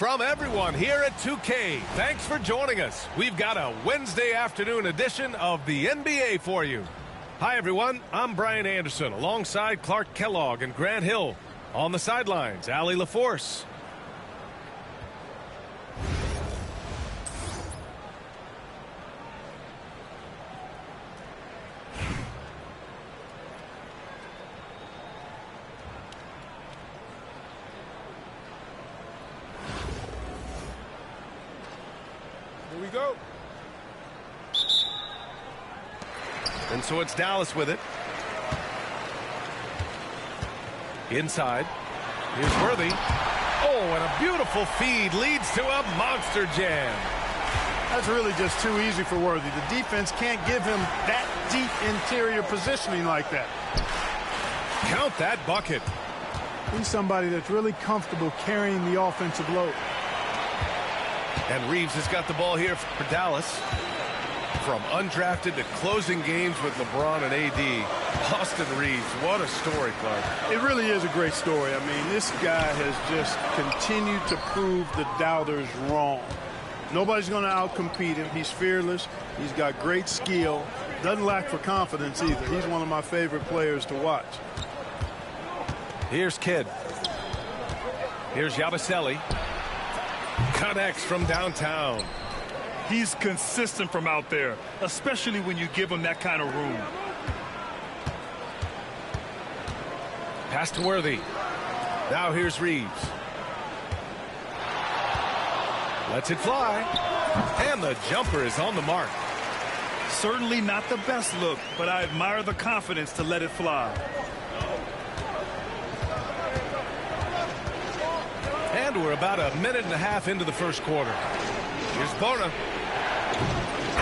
From everyone here at 2K, thanks for joining us. We've got a Wednesday afternoon edition of the NBA for you. Hi, everyone. I'm Brian Anderson, alongside Clark Kellogg and Grant Hill. On the sidelines, Allie LaForce. Go. And so it's Dallas with it. Inside. Here's Worthy. Oh, and a beautiful feed leads to a monster jam. That's really just too easy for Worthy. The defense can't give him that deep interior positioning like that. Count that bucket. He's somebody that's really comfortable carrying the offensive load. And Reeves has got the ball here for Dallas. From undrafted to closing games with LeBron and AD, Austin Reeves, what a story, Clark. It really is a great story. I mean, this guy has just continued to prove the doubters wrong. Nobody's going to outcompete him. He's fearless. He's got great skill. Doesn't lack for confidence either. He's one of my favorite players to watch. Here's Kidd. Here's Yabusele. Connects from downtown. He's consistent from out there, especially when you give him that kind of room. Pass to Worthy. Now here's Reeves. Lets it fly. And the jumper is on the mark. Certainly not the best look, but I admire the confidence to let it fly. And we're about a minute and a half into the first quarter. Here's Bona.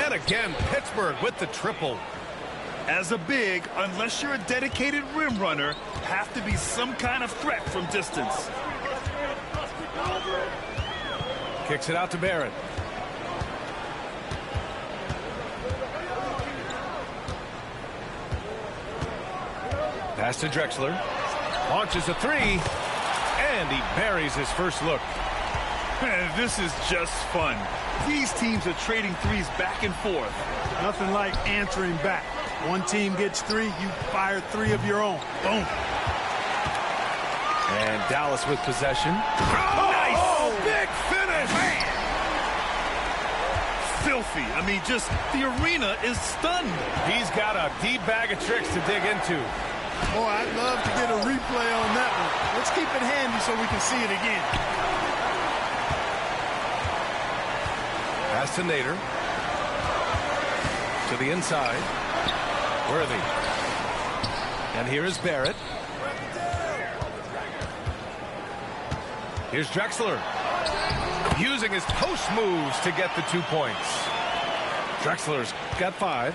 And again, Pittsburgh with the triple. As a big, unless you're a dedicated rim runner, have to be some kind of threat from distance. Kicks it out to Barrett. Pass to Drexler. Launches a three. And he buries his first look. Man, this is just fun. These teams are trading threes back and forth. Nothing like answering back. One team gets three, you fire three of your own. Boom. And Dallas with possession. Oh, nice! Oh, big finish! Man. Filthy. I mean, just the arena is stunned. He's got a deep bag of tricks to dig into. Boy, I'd love to get a replay on that one. Let's keep it handy so we can see it again. Pass to Nader. To the inside. Worthy. And here is Barrett. Here's Drexler. Using his post moves to get the 2 points. Drexler's got 5.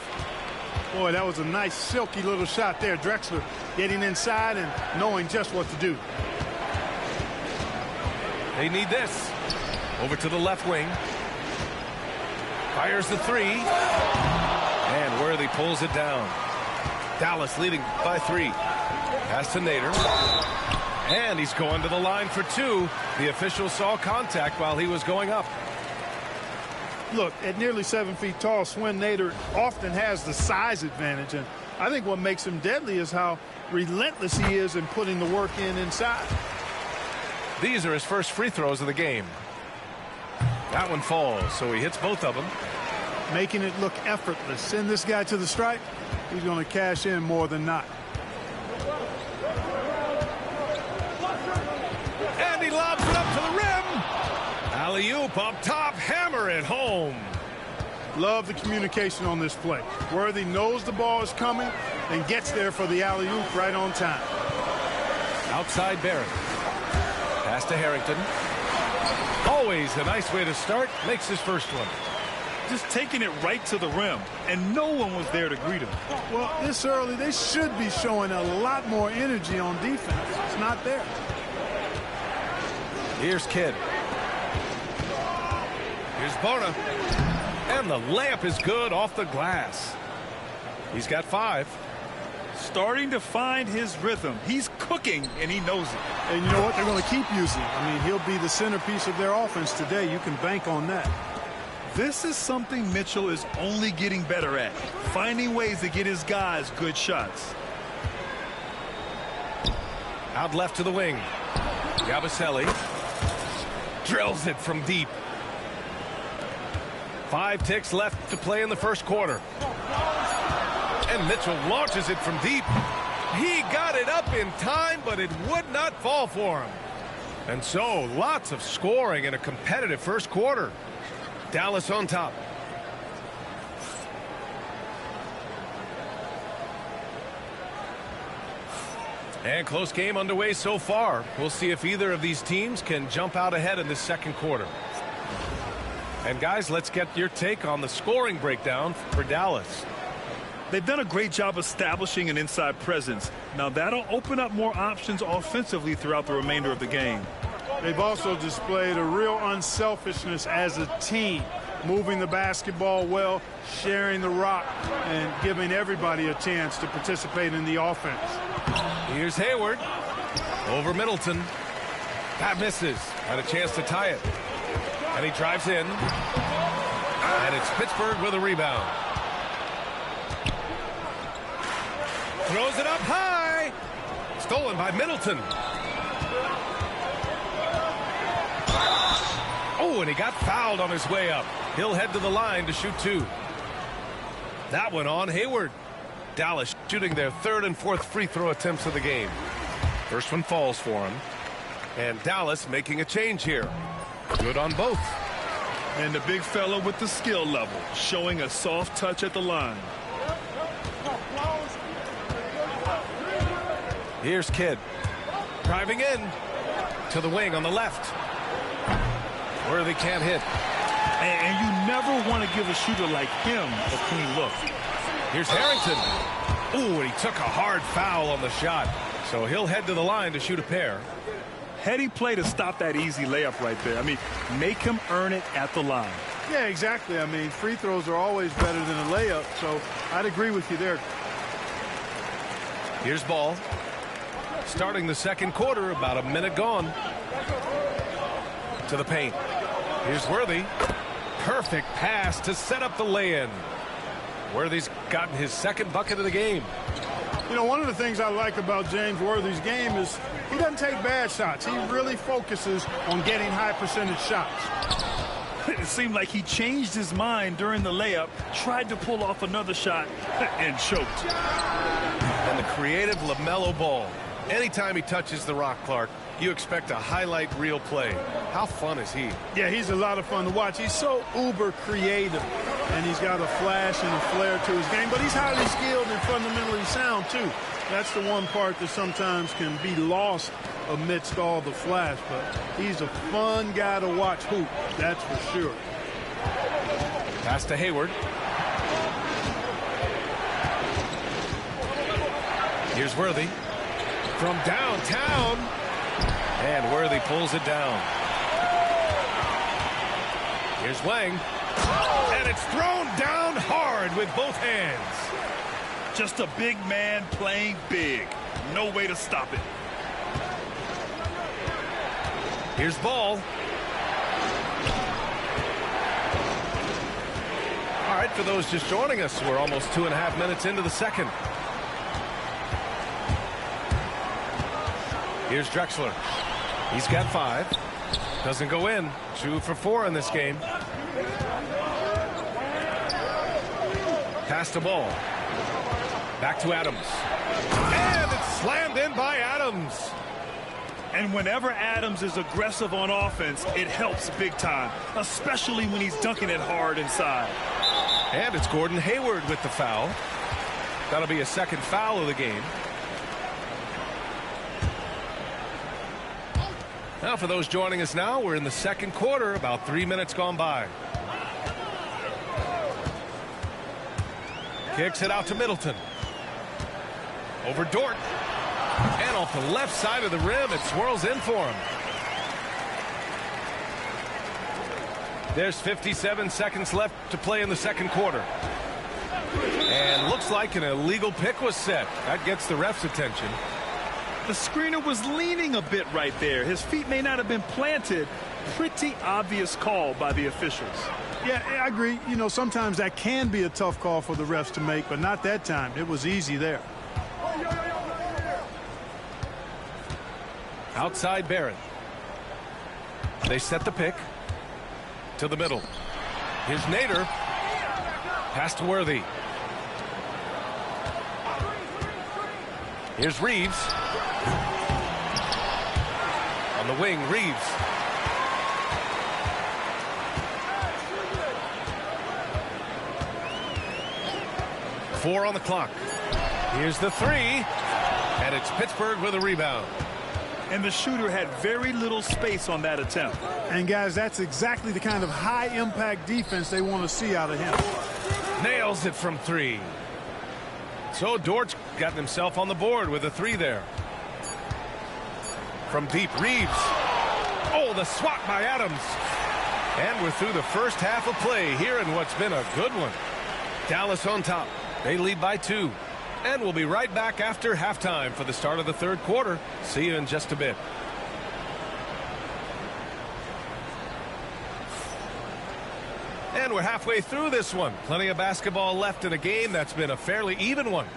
Boy, that was a nice, silky little shot there. Drexler getting inside and knowing just what to do. They need this. Over to the left wing. Fires the three. And Worthy pulls it down. Dallas leading by 3. Pass to Nader. And he's going to the line for 2. The official saw contact while he was going up. Look, at nearly 7 feet tall, Swin Nader often has the size advantage. And I think what makes him deadly is how relentless he is in putting the work in inside. These are his first free throws of the game. That one falls, so he hits both of them. Making it look effortless. Send this guy to the stripe. He's going to cash in more than not. And he lobs it up to the rim. Alley-oop up top. Hammer it home. Love the communication on this play. Worthy knows the ball is coming and gets there for the alley-oop right on time. Outside Barrett. Pass to Harrington. Always a nice way to start. Makes his first one. Just taking it right to the rim, and no one was there to greet him. Well, this early, they should be showing a lot more energy on defense. It's not there. Here's Kidd. Here's Bona. And the layup is good off the glass. He's got 5. Starting to find his rhythm. He's cooking, and he knows it. And you know what? They're going to keep using him. I mean, he'll be the centerpiece of their offense today. You can bank on that. This is something Mitchell is only getting better at, finding ways to get his guys good shots. Out left to the wing. Yabusele drills it from deep. 5 ticks left to play in the first quarter. And Mitchell launches it from deep. He got it up in time, but it would not fall for him. And so, lots of scoring in a competitive first quarter. Dallas on top. And close game underway so far. We'll see if either of these teams can jump out ahead in the second quarter. And guys, let's get your take on the scoring breakdown for Dallas. They've done a great job establishing an inside presence. Now that'll open up more options offensively throughout the remainder of the game. They've also displayed a real unselfishness as a team, moving the basketball well, sharing the rock, and giving everybody a chance to participate in the offense. Here's Hayward over Middleton. That misses. Had a chance to tie it. And he drives in. And it's Pittsburgh with a rebound. Throws it up high. Stolen by Middleton. Oh, and he got fouled on his way up. He'll head to the line to shoot two. That one on Hayward. Dallas shooting their third and fourth free throw attempts of the game. First one falls for him. And Dallas making a change here. Good on both. And the big fella with the skill level, showing a soft touch at the line. Here's Kidd. Driving in to the wing on the left. Worthy can't hit. And you never want to give a shooter like him a clean look. Here's Harrington. Ooh, and he took a hard foul on the shot. So he'll head to the line to shoot a pair. Heady play to stop that easy layup right there. I mean, make him earn it at the line. Yeah, exactly. I mean, free throws are always better than a layup, so I'd agree with you there. Here's Ball. Starting the second quarter, about a minute gone. To the paint. Here's Worthy. Perfect pass to set up the lay-in. Worthy's gotten his second bucket of the game. You know, one of the things I like about James Worthy's game is he doesn't take bad shots. He really focuses on getting high percentage shots. It seemed like he changed his mind during the layup, tried to pull off another shot, and choked. And the creative LaMelo Ball. Anytime he touches the rock, Clark, you expect a highlight reel play. How fun is he? Yeah, he's a lot of fun to watch. He's so uber creative, and he's got a flash and a flair to his game, but he's highly skilled and fundamentally sound, too. That's the one part that sometimes can be lost amidst all the flash, but he's a fun guy to watch hoop, that's for sure. Pass to Hayward. Here's Worthy. From downtown. And Worthy pulls it down. Here's Wang. And it's thrown down hard with both hands. Just a big man playing big. No way to stop it. Here's Ball. All right, for those just joining us, we're almost 2.5 minutes into the second. Here's Drexler. He's got 5. Doesn't go in. 2 for 4 in this game. Pass to Ball. Back to Adams. And it's slammed in by Adams. And whenever Adams is aggressive on offense, it helps big time, especially when he's dunking it hard inside. And it's Gordon Hayward with the foul. That'll be a second foul of the game. Now, for those joining us now, we're in the second quarter, about 3 minutes gone by. Kicks it out to Middleton. Over Dort. And off the left side of the rim, it swirls in for him. There's 57 seconds left to play in the second quarter. And looks like an illegal pick was set. That gets the ref's attention. The screener was leaning a bit right there. His feet may not have been planted. Pretty obvious call by the officials. Yeah, I agree. You know, sometimes that can be a tough call for the refs to make, but not that time. It was easy there. Outside Barrett. They set the pick to the middle. Here's Nader. Pass to Worthy. Here's Reeves. On the wing, Reeves. Four on the clock. Here's the three. And it's Pittsburgh with a rebound. And the shooter had very little space on that attempt. And, guys, that's exactly the kind of high-impact defense they want to see out of him. Nails it from 3. So Dort's gotten himself on the board with a 3 there. From deep, Reeves. Oh, the swat by Adams. And we're through the first half of play here in what's been a good one. Dallas on top. They lead by 2. And we'll be right back after halftime for the start of the third quarter. See you in just a bit. And we're halfway through this one. Plenty of basketball left in a game that's been a fairly even one.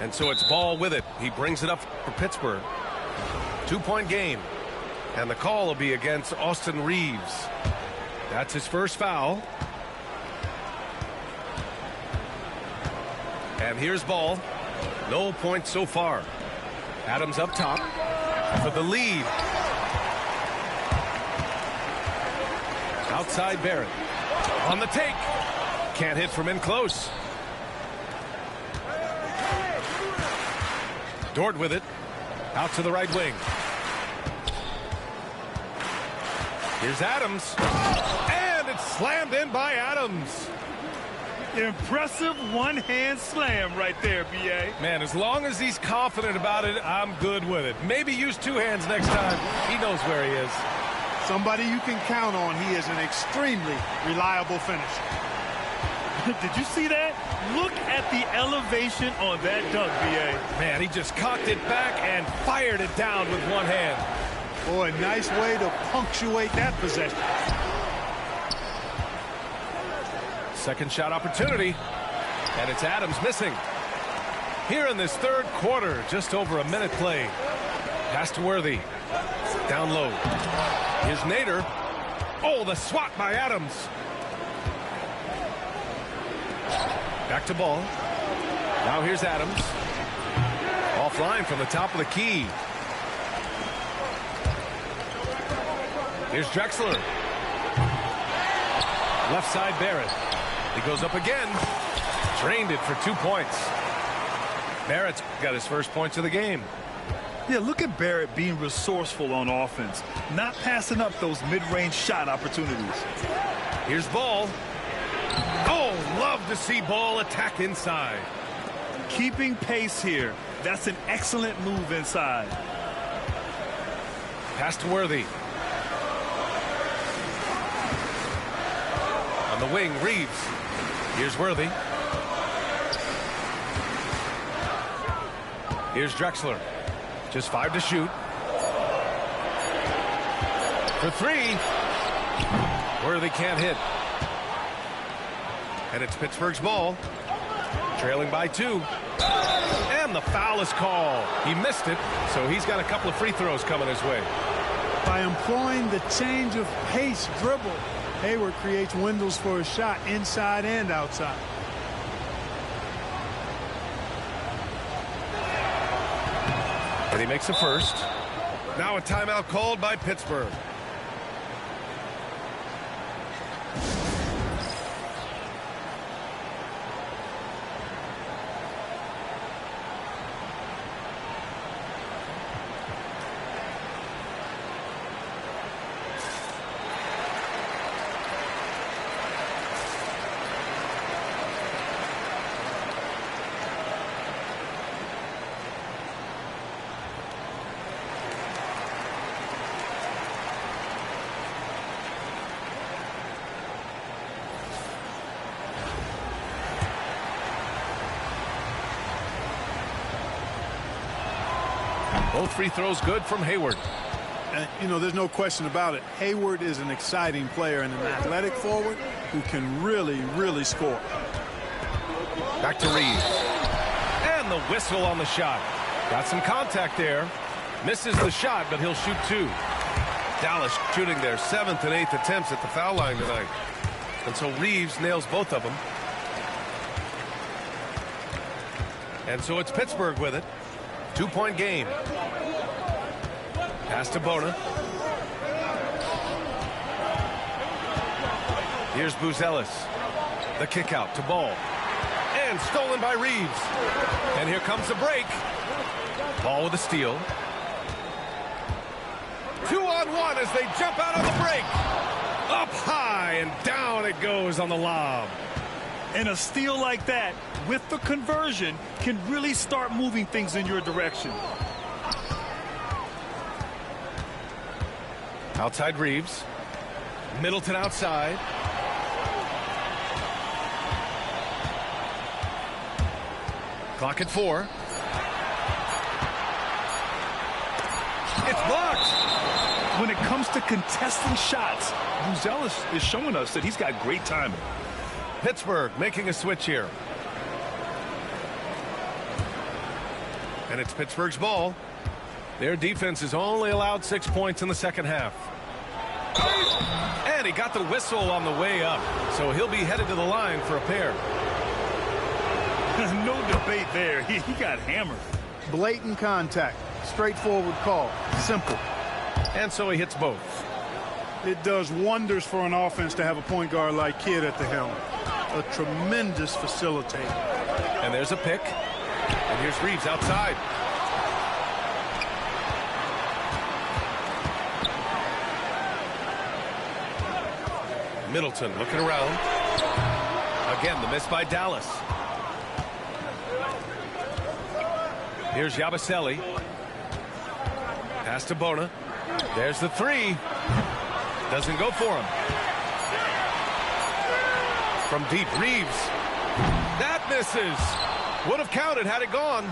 And so it's Ball with it. He brings it up for Pittsburgh. 2-point game. And the call will be against Austin Reeves. That's his first foul. And here's Ball. No points so far. Adams up top for the lead. Outside Barrett. On the take. Can't hit from in close. Dort with it. Out to the right wing. Here's Adams. And it's slammed in by Adams. Impressive one-hand slam right there, B.A. Man, as long as he's confident about it, I'm good with it. Maybe use 2 hands next time. He knows where he is. Somebody you can count on. He is an extremely reliable finisher. Did you see that? Look at the elevation on that dunk, B.A. Man, he just cocked it back and fired it down with one hand. Boy, nice way to punctuate that possession. Second shot opportunity. And it's Adams missing. Here in this third quarter, just over a minute play. Pass to Worthy. Down low. Here's Nader. Oh, the swat by Adams. Back to Ball. Now here's Adams. Offline from the top of the key. Here's Drexler. Left side Barrett. He goes up again. Drained it for 2 points. Barrett's got his first points of the game. Yeah, look at Barrett being resourceful on offense. Not passing up those mid-range shot opportunities. Here's Ball. Oh, love to see Ball attack inside. Keeping pace here. That's an excellent move inside. Pass to Worthy. On the wing, Reeves. Here's Worthy. Here's Drexler. Just 5 to shoot. For 3. Worthy can't hit. And it's Pittsburgh's ball. Trailing by 2. And the foul is called. He missed it, so he's got a couple of free throws coming his way. By employing the change of pace dribble, Hayward creates windows for a shot inside and outside. And he makes a first. Now a timeout called by Pittsburgh. Both free throws good from Hayward. And, you know, there's no question about it. Hayward is an exciting player and an athletic forward who can really, really score. Back to Reeves. And the whistle on the shot. Got some contact there. Misses the shot, but he'll shoot 2. Dallas shooting their 7th and 8th attempts at the foul line tonight. And so Reeves nails both of them. And so it's Pittsburgh with it. 2-point game. Pass to Bona. Here's Buzelis. The kick out to Ball. And stolen by Reeves. And here comes the break. Ball with a steal. 2-on-1 as they jump out on the break. Up high and down it goes on the lob. And a steal like that with the conversion can really start moving things in your direction. Outside Reeves. Middleton outside. Clock at 4. It's blocked. When it comes to contesting shots, Buzelis is showing us that he's got great timing. Pittsburgh making a switch here. And it's Pittsburgh's ball. Their defense has only allowed 6 points in the second half. And he got the whistle on the way up, so he'll be headed to the line for a pair. No debate there. He got hammered. Blatant contact. Straightforward call. Simple. And so he hits both. It does wonders for an offense to have a point guard like Kidd at the helm. A tremendous facilitator. And there's a pick. And here's Reeves outside. Middleton looking around. Again, the miss by Dallas. Here's Yabusele. Pass to Bona. There's the three. Doesn't go for him. From deep, Reeves. That misses. Would have counted had it gone.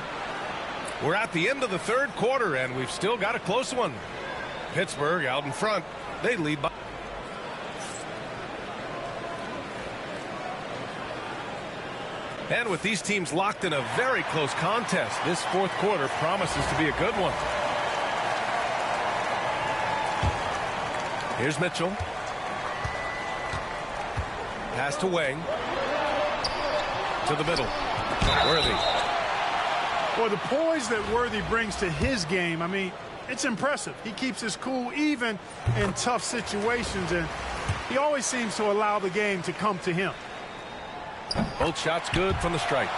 We're at the end of the third quarter, and we've still got a close one. Pittsburgh out in front. They lead by. And with these teams locked in a very close contest, this fourth quarter promises to be a good one. Here's Mitchell. Pass to Wang. To the middle. Worthy. Well, the poise that Worthy brings to his game, I mean, it's impressive. He keeps his cool even in tough situations, and he always seems to allow the game to come to him. Both shots good from the strike.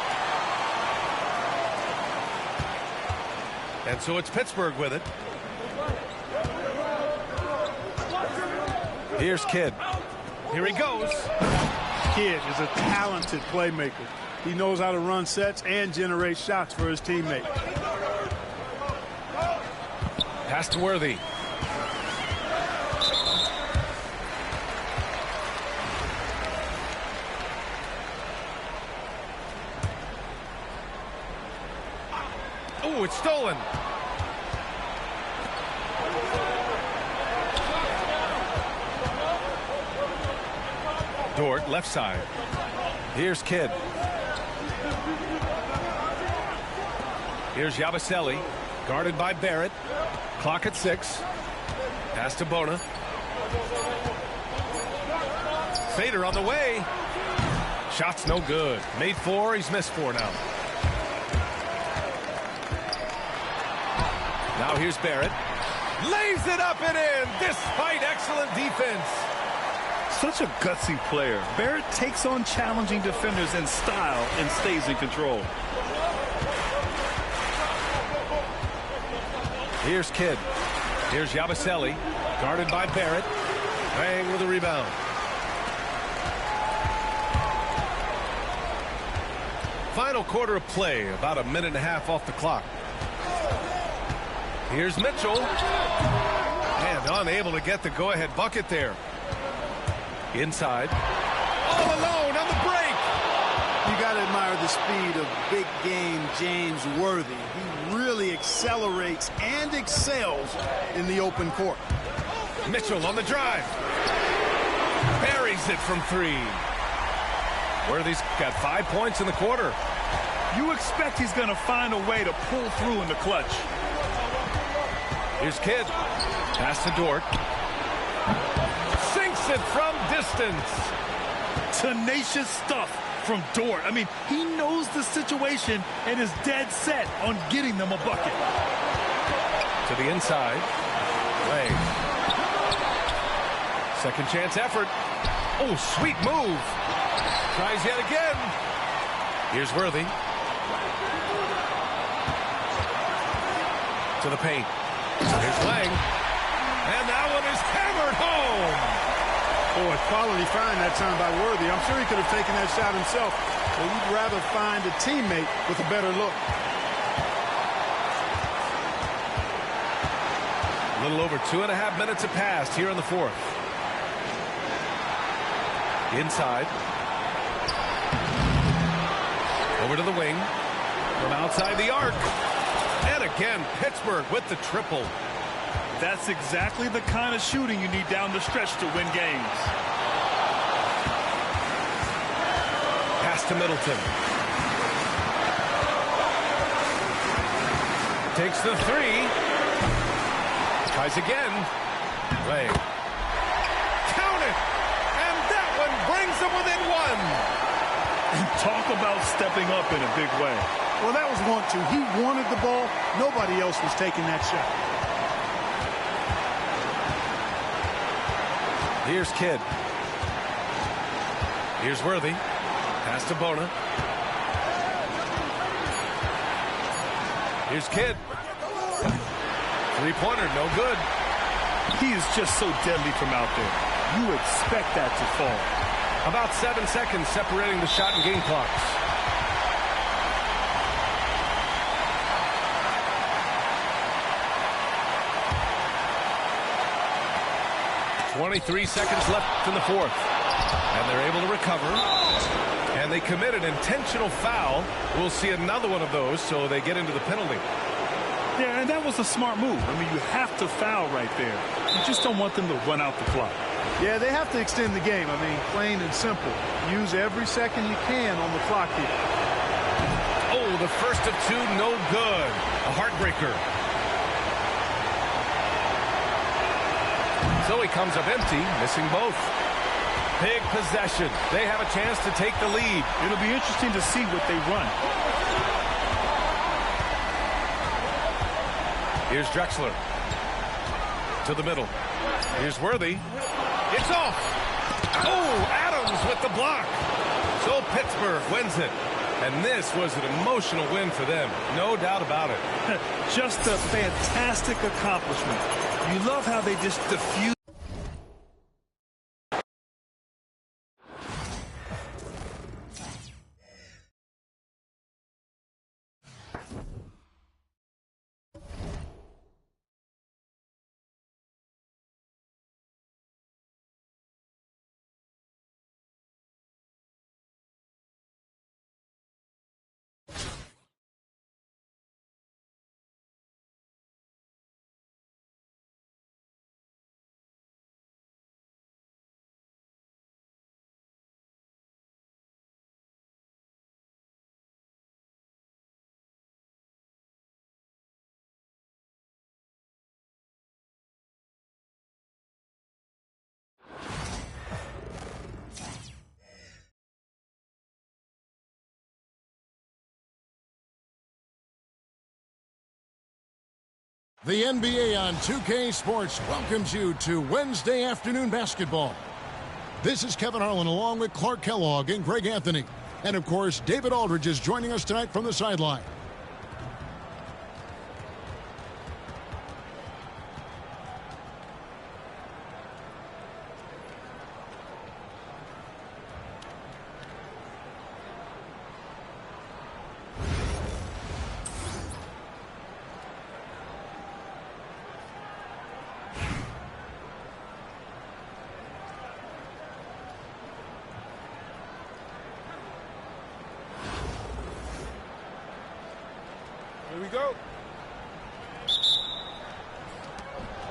And so it's Pittsburgh with it. Here's Kidd. Here he goes. Kidd is a talented playmaker. He knows how to run sets and generate shots for his teammates. Pass to Worthy. Oh, it's stolen. Dort, left side. Here's Kidd. Here's Yabusele, guarded by Barrett. Clock at 6. Pass to Bona. Fader on the way. Shot's no good. Made 4, he's missed 4 now. Now here's Barrett. Lays it up and in, despite excellent defense. Such a gutsy player. Barrett takes on challenging defenders in style and stays in control. Here's Kidd. Here's Yabusele, guarded by Barrett. Bang with a rebound. Final quarter of play, about a minute and a half off the clock. Here's Mitchell. And unable to get the go-ahead bucket there. Inside. All alone on the break. You got to admire the speed of big game James Worthy. He really accelerates and excels in the open court. Mitchell on the drive. Buries it from 3. Worthy's got 5 points in the quarter. You expect he's going to find a way to pull through in the clutch. Here's Kidd. Pass to Dort. Sinks it from distance. Tenacious stuff from Dort. I mean, he knows the situation and is dead set on getting them a bucket. To the inside. Wang. Second chance effort. Oh, sweet move. Tries yet again. Here's Worthy. To the paint. Here's Lang. And that one is hammered home. Oh, a quality find that time by Worthy. I'm sure he could have taken that shot himself, but he'd rather find a teammate with a better look. A little over 2.5 minutes have passed here in the fourth. Inside. Over to the wing. From outside the arc. And again, Pittsburgh with the triple. That's exactly the kind of shooting you need down the stretch to win games. Pass to Middleton. Takes the three. Tries again. Lang. Count it! And that one brings them within one. And talk about stepping up in a big way. Well, that was 1-2. He wanted the ball. Nobody else was taking that shot. Here's Kidd. Here's Worthy. Pass to Bona. Here's Kidd. Three-pointer, no good. He is just so deadly from out there. You expect that to fall. About 7 seconds separating the shot and game clocks. .23 seconds left in the fourth. And they're able to recover. And they commit an intentional foul. We'll see another one of those, so they get into the penalty. Yeah, and that was a smart move. I mean, you have to foul right there. You just don't want them to run out the clock. Yeah, they have to extend the game. I mean, plain and simple. Use every second you can on the clock here. Oh, the first of two, no good. A heartbreaker. So he comes up empty, missing both. Big possession. They have a chance to take the lead. It'll be interesting to see what they run. Here's Drexler. To the middle. Here's Worthy. It's off. Oh, Adams with the block. So Pittsburgh wins it. And this was an emotional win for them. No doubt about it. Just a fantastic accomplishment. You love how they just diffuse. The NBA on 2K Sports welcomes you to Wednesday afternoon basketball. This is Kevin Harlan along with Clark Kellogg and Greg Anthony. And, of course, David Aldridge is joining us tonight from the sideline. Here we go.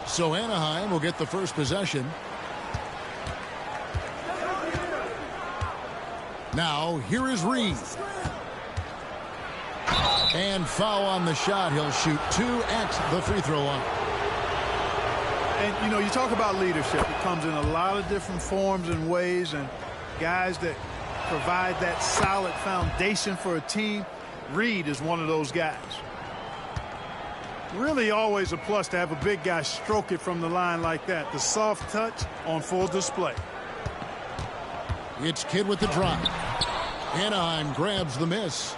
So Anaheim will get the first possession. Now, here is Reed. And foul on the shot. He'll shoot 2 at the free throw line. And, you know, you talk about leadership. It comes in a lot of different forms and ways, and guys that provide that solid foundation for a team. Reed is one of those guys. Really always a plus to have a big guy stroke it from the line like that. The soft touch on full display. It's Kidd with the drop. Anaheim grabs the miss.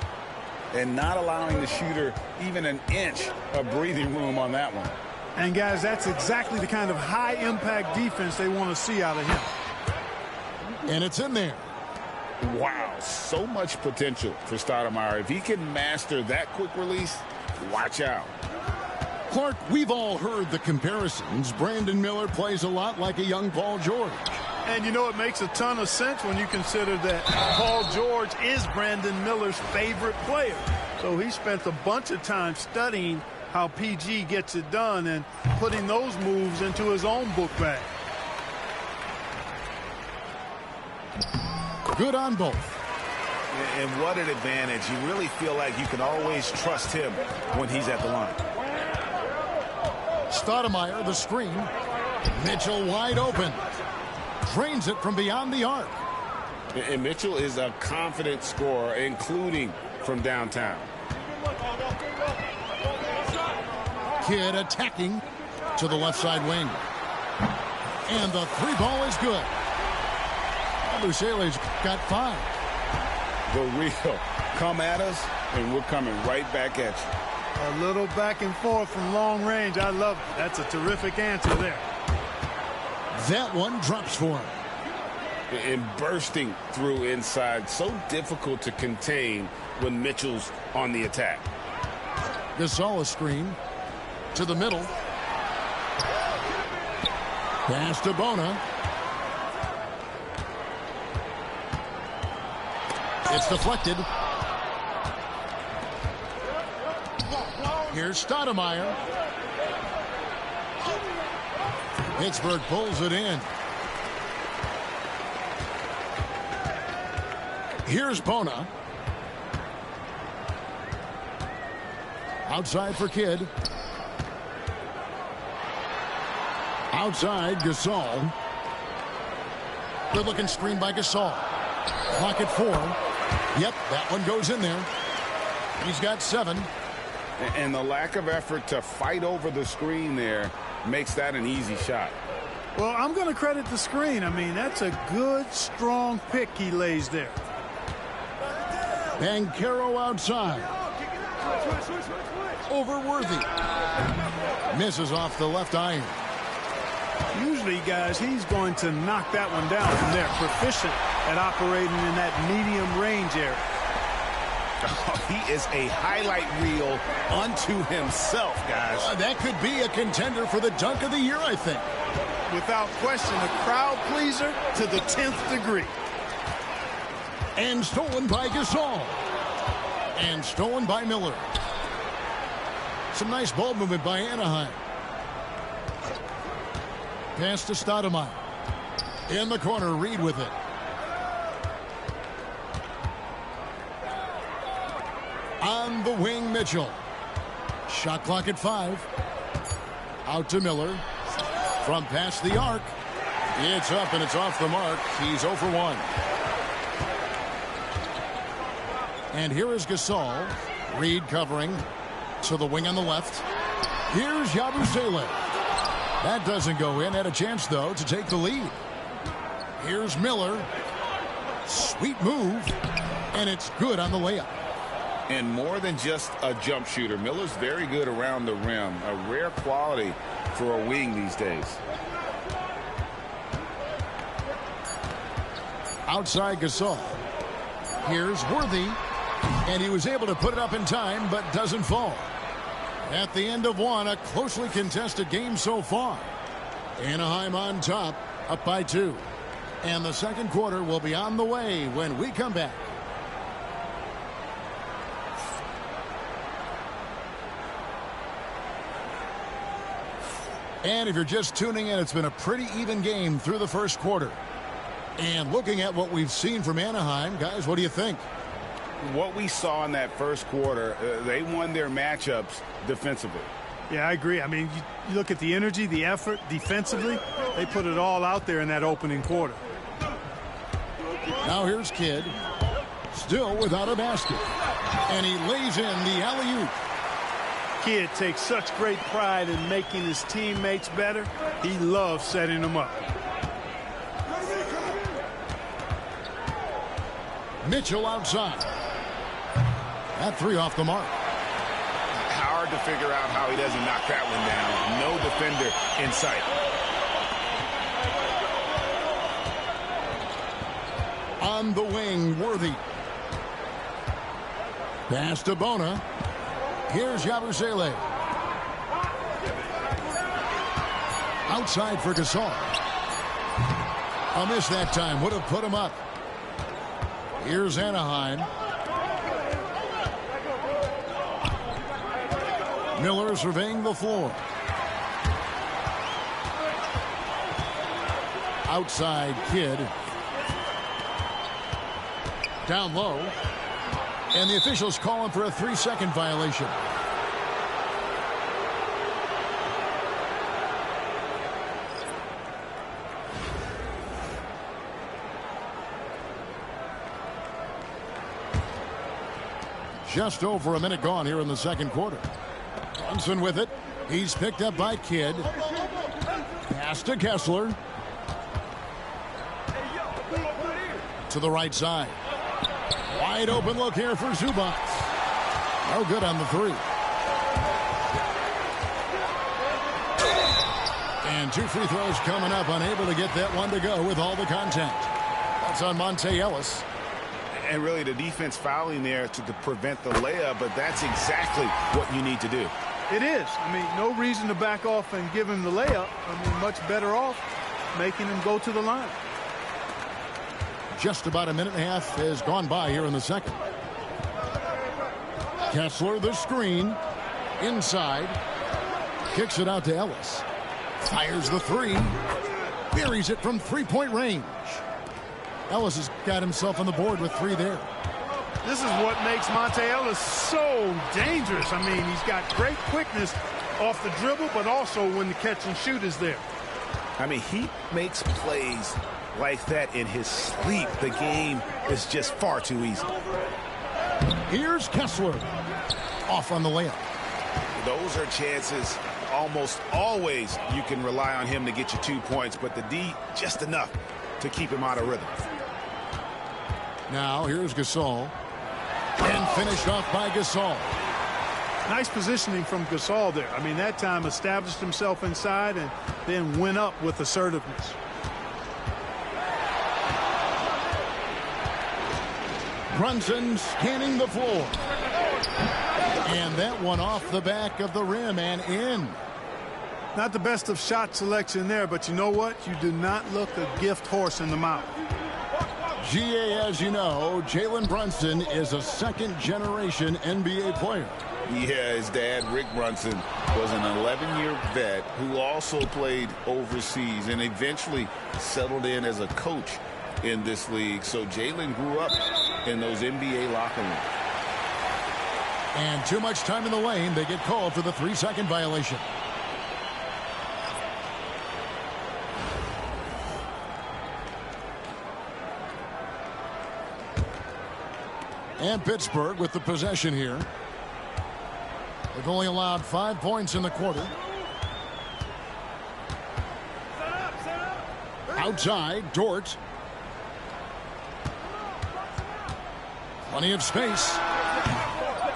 And not allowing the shooter even an inch of breathing room on that one. And, guys, that's exactly the kind of high-impact defense they want to see out of him. And it's in there. Wow, so much potential for Stoudemire. If he can master that quick release, watch out. Clark, we've all heard the comparisons. Brandon Miller plays a lot like a young Paul George. And, you know, it makes a ton of sense when you consider that Paul George is Brandon Miller's favorite player. So he spent a bunch of time studying how PG gets it done and putting those moves into his own book bag. Good on both. And what an advantage. You really feel like you can always trust him when he's at the line. Stoudemire, the screen. Mitchell wide open. Drains it from beyond the arc. And Mitchell is a confident scorer, including from downtown. Kidd attacking to the left side wing. And the three ball is good. Buscele's got 5. The real come at us, and we're coming right back at you. A little back and forth from long range. I love it. That's a terrific answer there. That one drops for him. And bursting through inside. So difficult to contain when Mitchell's on the attack. Gasol screen to the middle. Pass to Bona. It's deflected. Here's Stoudemire. Pittsburgh pulls it in. Here's Bona. Outside for Kidd. Outside, Gasol. Good looking screen by Gasol. Clock at 4. Yep, that one goes in there. He's got 7. And the lack of effort to fight over the screen there makes that an easy shot. Well, I'm going to credit the screen. I mean, that's a good, strong pick he lays there. Banchero outside. Over Worthy. Misses off the left iron. Usually, guys, he's going to knock that one down from there. Proficient at operating in that medium range area. He is a highlight reel unto himself, guys. That could be a contender for the dunk of the year, I think. Without question, a crowd pleaser to the 10th degree. And stolen by Gasol. And stolen by Miller. Some nice ball movement by Anaheim. Pass to Stoudemire. In the corner, Reed with it. On the wing, Mitchell. Shot clock at 5. Out to Miller. From past the arc. It's up and it's off the mark. He's 0 for 1. And here is Gasol. Reed covering to the wing on the left. Here's Yabusele. That doesn't go in. Had a chance, though, to take the lead. Here's Miller. Sweet move. And it's good on the layup. And more than just a jump shooter, Miller's very good around the rim. A rare quality for a wing these days. Outside Gasol. Here's Worthy. And he was able to put it up in time, but doesn't fall. At the end of one, a closely contested game so far. Anaheim on top, up by 2. And the second quarter will be on the way when we come back. And if you're just tuning in, it's been a pretty even game through the first quarter. And looking at what we've seen from Anaheim, guys, what do you think? What we saw in that first quarter, they won their matchups defensively. Yeah, I agree. I mean, you look at the energy, the effort defensively, they put it all out there in that opening quarter. Now here's Kidd, still without a basket. And he lays in the alley-oop. Kidd takes such great pride in making his teammates better. He loves setting them up. Mitchell outside. That three off the mark. Hard to figure out how he doesn't knock that one down. No defender in sight. On the wing, Worthy. Pass to Bona. Here's Yabusele. Outside for Gasol. A miss that time. Would have put him up. Here's Anaheim. Miller surveying the floor. Outside Kidd. Down low. And the officials calling for a 3-second violation. Just over a minute gone here in the second quarter. Brunson with it. He's picked up by Kidd. Pass to Kessler. To the right side. Wide open look here for Zubac. No good on the three. And 2 free throws coming up. Unable to get that one to go with all the contact. That's on Monte Ellis. And really the defense fouling there to prevent the layup, but that's exactly what you need to do. It is. I mean, no reason to back off and give him the layup. I mean, much better off making him go to the line. Just about a minute and a half has gone by here in the second. Kessler, the screen. Inside. Kicks it out to Ellis. Fires the three. Buries it from three-point range. Ellis has got himself on the board with 3 there. This is what makes Monte Ellis so dangerous. I mean, he's got great quickness off the dribble, but also when the catch and shoot is there. I mean, he makes plays like that in his sleep. The game is just far too easy. Here's Kessler. Off on the layup. Those are chances almost always you can rely on him to get you 2 points, but the D just enough to keep him out of rhythm. Now here's Gasol. And finished off by Gasol. Nice positioning from Gasol there. I mean, that time established himself inside and then went up with assertiveness. Brunson scanning the floor. And that one off the back of the rim and in. Not the best of shot selection there, but you know what? You do not look a gift horse in the mouth. GA, as you know, Jalen Brunson is a second-generation NBA player. Yeah, his dad, Rick Brunson, was an 11-year vet who also played overseas and eventually settled in as a coach in this league. So Jalen grew up in those NBA locker rooms. And too much time in the lane. They get called for the 3-second violation. And Pittsburgh with the possession here. They've only allowed 5 points in the quarter. Outside, Dort. Plenty of space.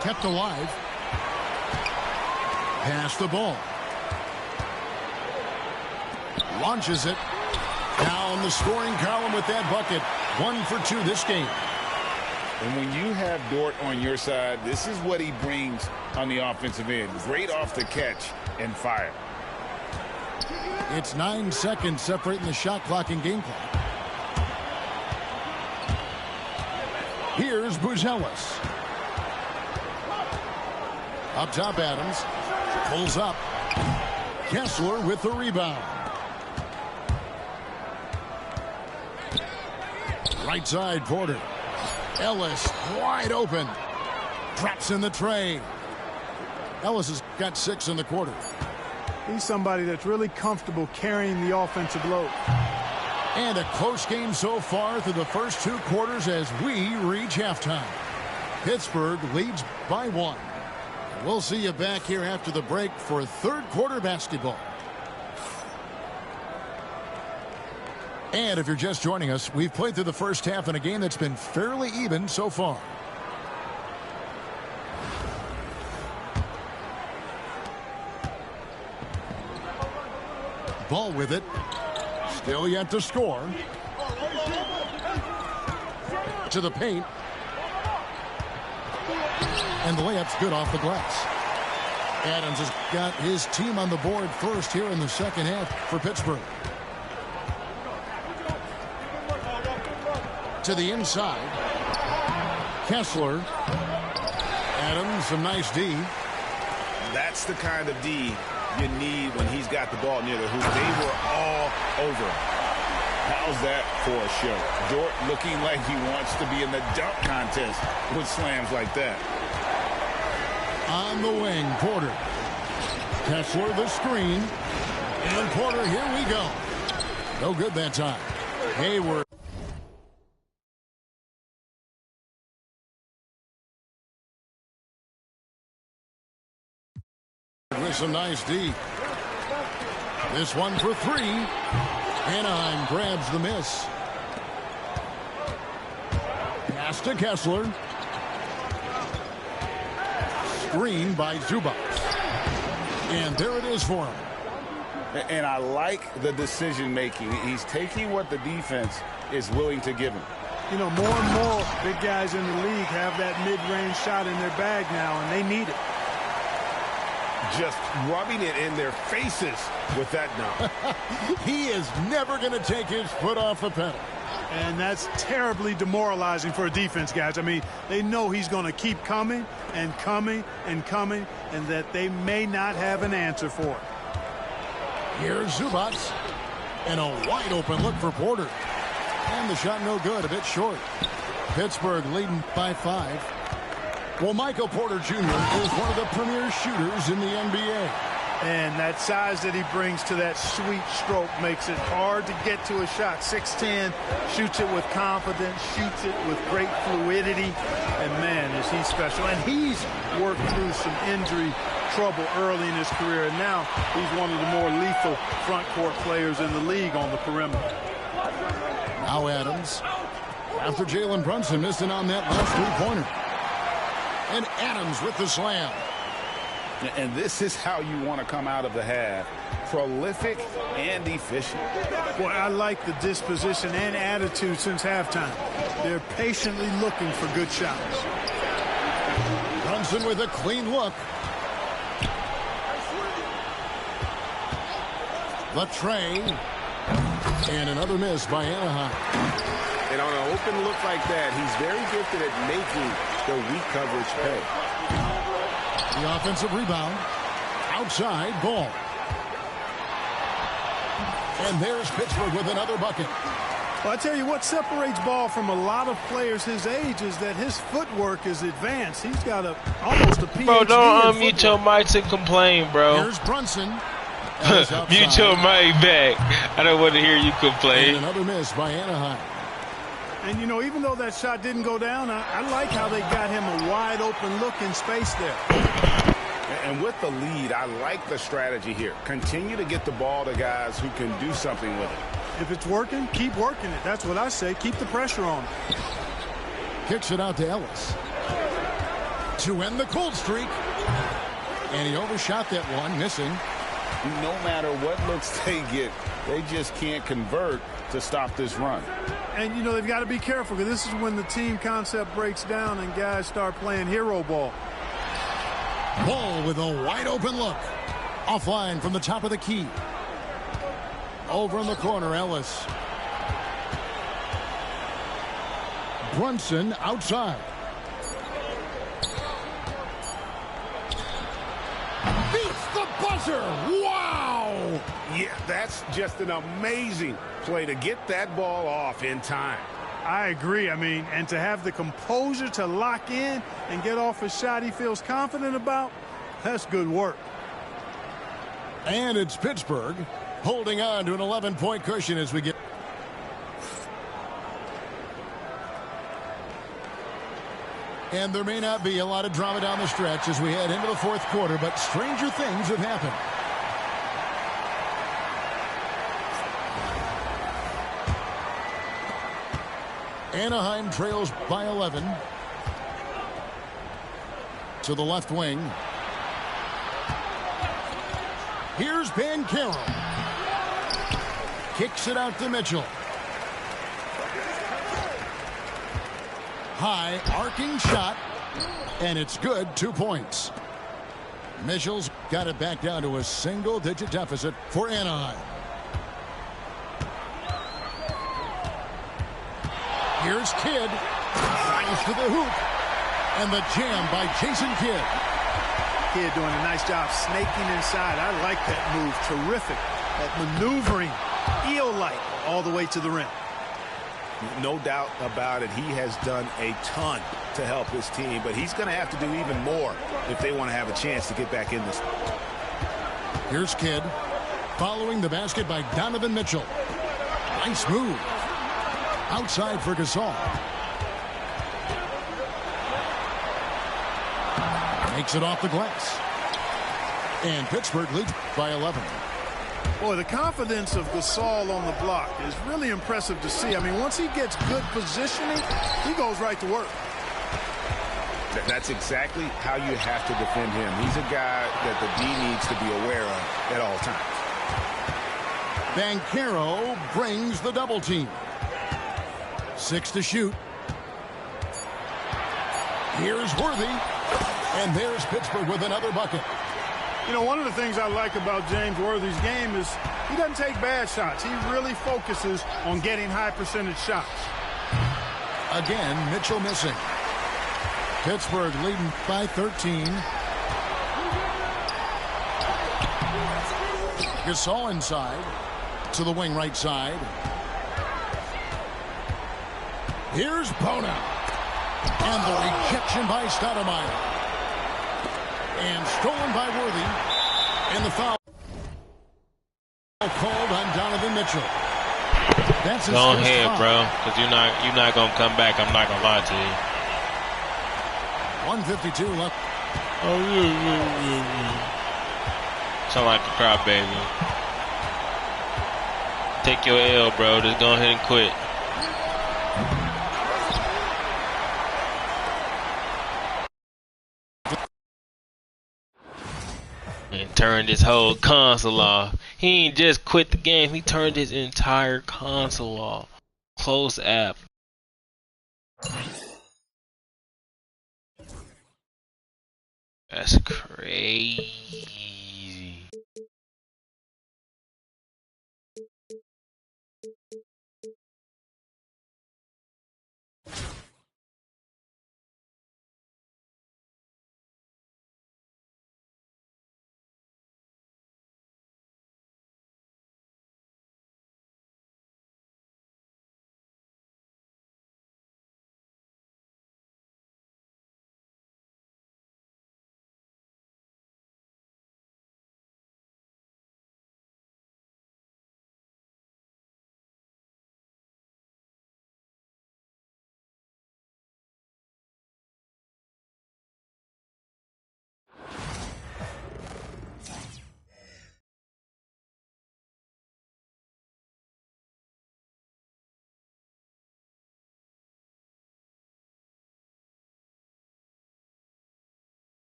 Kept alive. Pass the ball. Launches it. Down the scoring column with that bucket. 1 for 2 this game. And when you have Dort on your side, this is what he brings on the offensive end. Great off the catch and fire. It's 9 seconds separating the shot clock and game clock. Here's Buzelis. Up top, Adams. Pulls up. Kessler with the rebound. Right side, Porter. Ellis wide open. Drops in the tray. Ellis has got 6 in the quarter. He's somebody that's really comfortable carrying the offensive load. And a close game so far through the first 2 quarters as we reach halftime. Pittsburgh leads by 1. We'll see you back here after the break for third quarter basketball. And if you're just joining us, we've played through the first half in a game that's been fairly even so far. Ball with it. Still yet to score. To the paint. And the layup's good off the glass. Adams has got his team on the board first here in the second half for Pittsburgh. To the inside. Kessler. Adams, some nice D. That's the kind of D you need when he's got the ball near the hoop. They were all over him. How's that for a show? Dort looking like he wants to be in the dunk contest with slams like that. On the wing, Porter. Kessler the screen. And Porter, here we go. No good that time. Hayward. With some nice D. This one for three. Anaheim grabs the miss. Pass to Kessler. Screen by Zubac. And there it is for him. And I like the decision making. He's taking what the defense is willing to give him. You know, more and more big guys in the league have that mid-range shot in their bag now, and they need it. Just rubbing it in their faces with that dunk. He is never going to take his foot off the pedal. And that's terribly demoralizing for a defense, guys. I mean, they know he's going to keep coming and coming and coming, and that they may not have an answer for it. Here's Zubac. And a wide open look for Porter. And the shot no good, a bit short. Pittsburgh leading by 5. Well, Michael Porter Jr. is one of the premier shooters in the NBA. And that size that he brings to that sweet stroke makes it hard to get to a shot. 6'10", shoots it with confidence, shoots it with great fluidity. And, man, is he special. And he's worked through some injury trouble early in his career. And now he's one of the more lethal front court players in the league on the perimeter. Now Adams. After Jalen Brunson missing on that last three-pointer. And Adams with the slam. And this is how you want to come out of the half. Prolific and efficient. Boy, I like the disposition and attitude since halftime. They're patiently looking for good shots. Brunson with a clean look. The tray. And another miss by Anaheim. And on an open look like that, he's very gifted at making the weak coverage pay. The offensive rebound. Outside ball. And there's Pittsburgh with another bucket. Well, I tell you what separates Ball from a lot of players his age is that his footwork is advanced. He's got almost a PhD. Bro, don't unmute your mics and complain, bro. Here's Brunson. Mute your mic back. I don't want to hear you complain. And another miss by Anaheim. And, you know, even though that shot didn't go down, I like how they got him a wide open look in space there. And with the lead, I like the strategy here. Continue to get the ball to guys who can do something with it. If it's working, keep working it. That's what I say. Keep the pressure on. Kicks it out to Ellis. To end the cold streak. And he overshot that one, missing. No matter what looks they get, they just can't convert to stop this run. And, you know, they've got to be careful because this is when the team concept breaks down and guys start playing hero ball. Ball with a wide open look. Offline from the top of the key. Over in the corner, Ellis. Brunson outside. Beats the buzzer. Wow! Yeah, that's just an amazing play to get that ball off in time. I agree. I mean, and to have the composure to lock in and get off a shot he feels confident about, that's good work. And it's Pittsburgh holding on to an 11-point cushion as we get. And there may not be a lot of drama down the stretch as we head into the fourth quarter, but stranger things have happened. Anaheim trails by 11. To the left wing. Here's Bancaro. Kicks it out to Mitchell. High arcing shot. And it's good. 2 points. Mitchell's got it back down to a single-digit deficit for Anaheim. Here's Kidd. Fires to the hoop. And the jam by Jason Kidd. Kidd doing a nice job snaking inside. I like that move. Terrific. That maneuvering. Eel-like all the way to the rim. No doubt about it. He has done a ton to help his team, but he's going to have to do even more if they want to have a chance to get back in this. Here's Kidd. Following the basket by Donovan Mitchell. Nice move. Outside for Gasol. Makes it off the glass. And Pittsburgh leads by 11. Boy, the confidence of Gasol on the block is really impressive to see. I mean, once he gets good positioning, he goes right to work. That's exactly how you have to defend him. He's a guy that the D needs to be aware of at all times. Bancaro brings the double team. 6 to shoot. Here's Worthy. And there's Pittsburgh with another bucket. You know, one of the things I like about James Worthy's game is he doesn't take bad shots. He really focuses on getting high percentage shots. Again, Mitchell missing. Pittsburgh leading by 13. Gasol inside to the wing right side. Here's Bona. And the rejection by Stoudemire. And stolen by Worthy. And the foul called on Donovan Mitchell. That's his Go first ahead, foul. bro, because you're not gonna come back. I'm not gonna lie to you. 1:52 left. Oh yeah. Sound like a crybaby. Take your L, bro. Just go ahead and quit. And turned his whole console off. He ain't just quit the game. He turned his entire console off. Close app. That's crazy.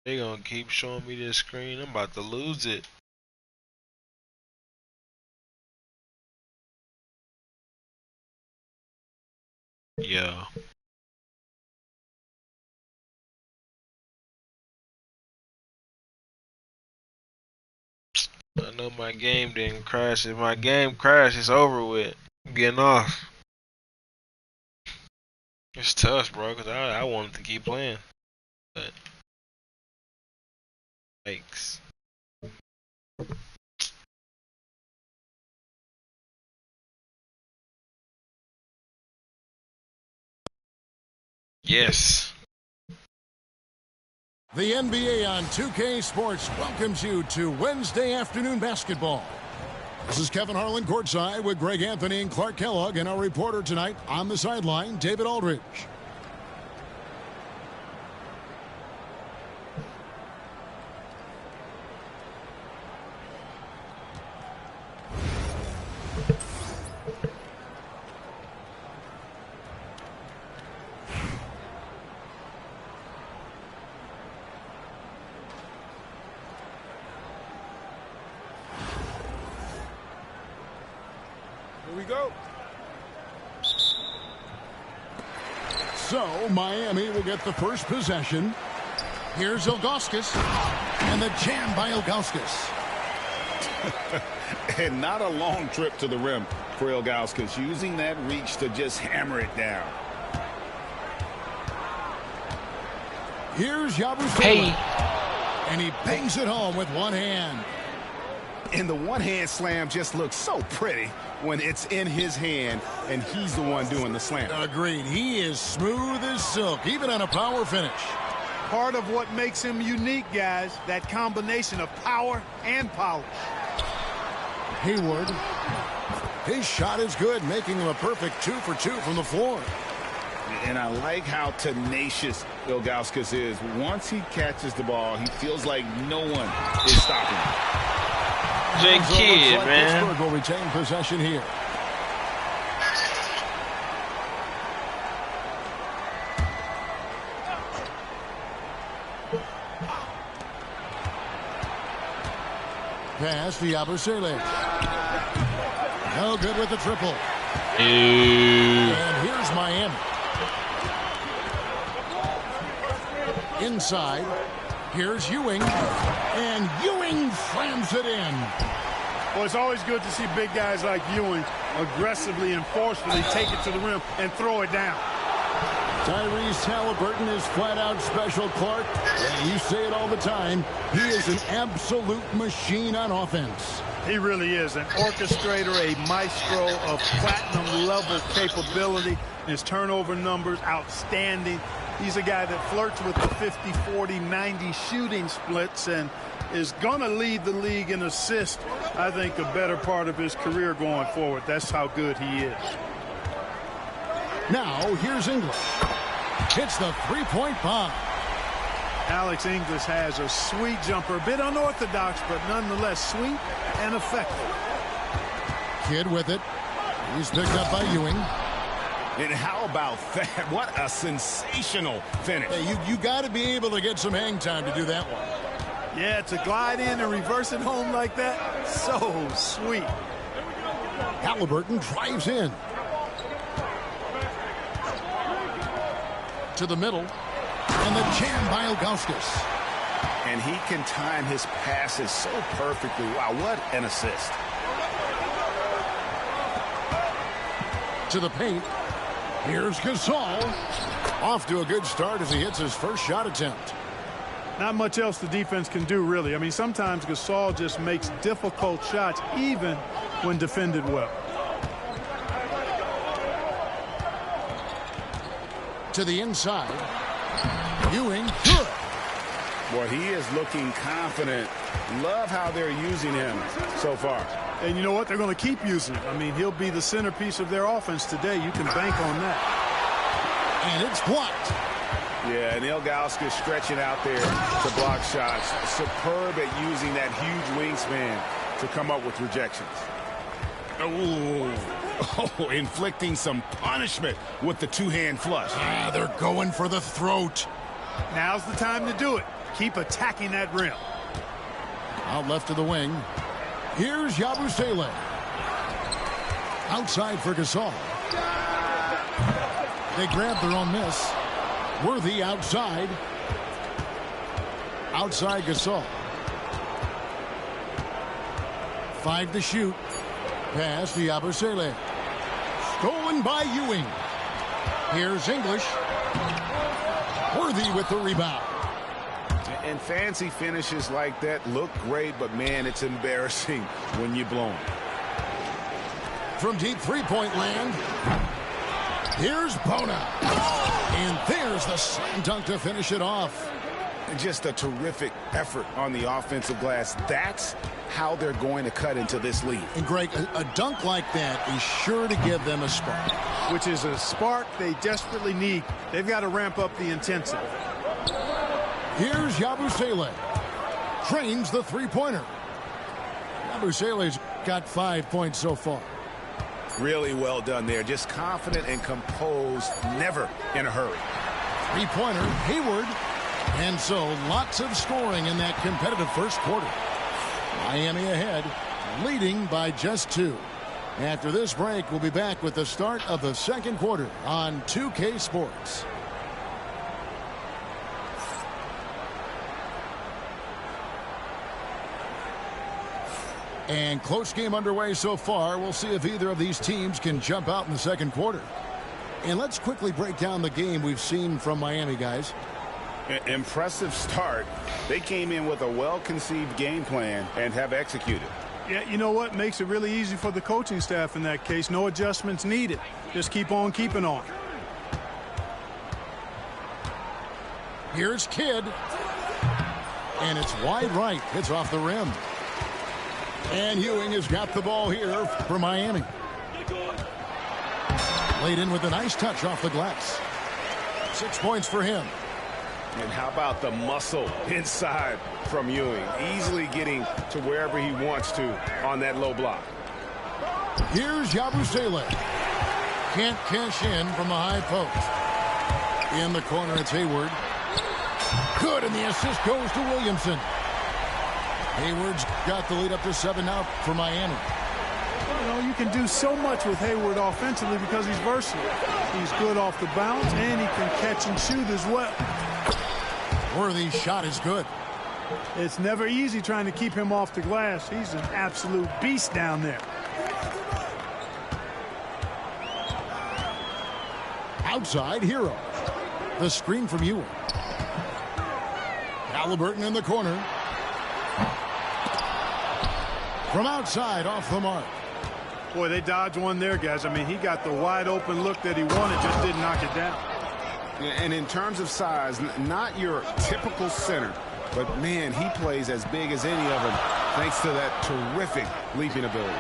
They gonna keep showing me this screen. I'm about to lose it. Yeah. I know my game didn't crash. If my game crashed, it's over with. I'm getting off. It's tough, bro, because I wanted to keep playing. But thanks. Yes. The NBA on 2K Sports welcomes you to Wednesday afternoon basketball. This is Kevin Harlan courtside with Greg Anthony and Clark Kellogg, and our reporter tonight on the sideline, David Aldridge. go. So Miami will get the first possession. Here's Ilgauskas. And the jam by Ilgauskas. And not a long trip to the rim for Ilgauskas, using that reach to just hammer it down. Here's Yabusele. Hey. And he bangs it home with one hand. And the one-hand slam just looks so pretty when it's in his hand and he's the one doing the slam. Agreed. He is smooth as silk, even on a power finish. Part of what makes him unique, guys, that combination of power and polish. Hayward. His shot is good, making him a perfect 2 for 2 from the floor. And I like how tenacious Ilgauskas is. Once he catches the ball, he feels like no one is stopping him. Big kid, like man. Pittsburgh will retain possession here. Pass to Yabusele. No good with the triple. And here's Miami. Inside. Here's Ewing. And Ewing slams it in. Well, it's always good to see big guys like Ewing aggressively and forcefully take it to the rim and throw it down. Tyrese Halliburton is flat-out special, Clark. And you say it all the time. He is an absolute machine on offense. He really is an orchestrator, a maestro of platinum-level capability. His turnover numbers, outstanding. He's a guy that flirts with the 50, 40, 90 shooting splits and is going to lead the league in assists, I think, a better part of his career going forward. That's how good he is. Now, here's English. Hits the three-point bomb. Alex English has a sweet jumper, a bit unorthodox, but nonetheless sweet and effective. Kid with it. He's picked up by Ewing. And how about that? What a sensational finish. Hey, you got to be able to get some hang time to do that one. Yeah, to glide in and reverse it home like that, so sweet. Halliburton drives in. To the middle. And the jam by Ilgauskas. And he can time his passes so perfectly. Wow, what an assist. To the paint. Here's Gasol. Off to a good start as he hits his first shot attempt. Not much else the defense can do, really. I mean, sometimes Gasol just makes difficult shots, even when defended well. To the inside. Ewing, good. Boy, he is looking confident. Love how they're using him so far. And you know what? They're going to keep using him. I mean, he'll be the centerpiece of their offense today. You can bank on that. And it's blocked. Yeah, and Ilgauskas stretching out there to block shots. Superb at using that huge wingspan to come up with rejections. Oh, inflicting some punishment with the two-hand flush. Ah, they're going for the throat. Now's the time to do it. Keep attacking that rim. Out left of the wing. Here's Yabusele. Outside for Gasol. They grab their own miss. Worthy outside. Outside Gasol. 5 to shoot. Pass to Yabusele. Stolen by Ewing. Here's English. Worthy with the rebound. And fancy finishes like that look great, but man, it's embarrassing when you blow them. From deep three-point land, here's Bona. And there's the slam dunk to finish it off. Just a terrific effort on the offensive glass. That's how they're going to cut into this lead. And Greg, a dunk like that is sure to give them a spark. Which is a spark they desperately need. They've got to ramp up the intensity. Here's Yabusele. Trains the three-pointer. Yabusele's got 5 points so far. Really well done there. Just confident and composed, never in a hurry. Three-pointer, Hayward. And so lots of scoring in that competitive first quarter. Miami ahead, leading by just 2. After this break, we'll be back with the start of the second quarter on 2K Sports. And close game underway so far. We'll see if either of these teams can jump out in the second quarter. And let's quickly break down the game we've seen from Miami, guys. Impressive start. They came in with a well-conceived game plan and have executed. Yeah, you know what? Makes it really easy for the coaching staff in that case. No adjustments needed. Just keep on keeping on. Here's Kidd. And it's wide right. It's off the rim. And Ewing has got the ball here for Miami. Laid in with a nice touch off the glass. 6 points for him. And how about the muscle inside from Ewing? Easily getting to wherever he wants to on that low block. Here's Yabusele. Can't cash in from the high post. In the corner, it's Hayward. Good, and the assist goes to Williamson. Hayward's got the lead up to 7 now for Miami. You know, you can do so much with Hayward offensively because he's versatile. He's good off the bounce, and he can catch and shoot as well. Worthy's shot is good. It's never easy trying to keep him off the glass. He's an absolute beast down there. Outside, Hero. The screen from Ewing. Halliburton in the corner. From outside, off the mark. Boy, they dodged one there, guys. I mean, he got the wide open look that he wanted, just didn't knock it down. And in terms of size, not your typical center, but man, he plays as big as any of them thanks to that terrific leaping ability.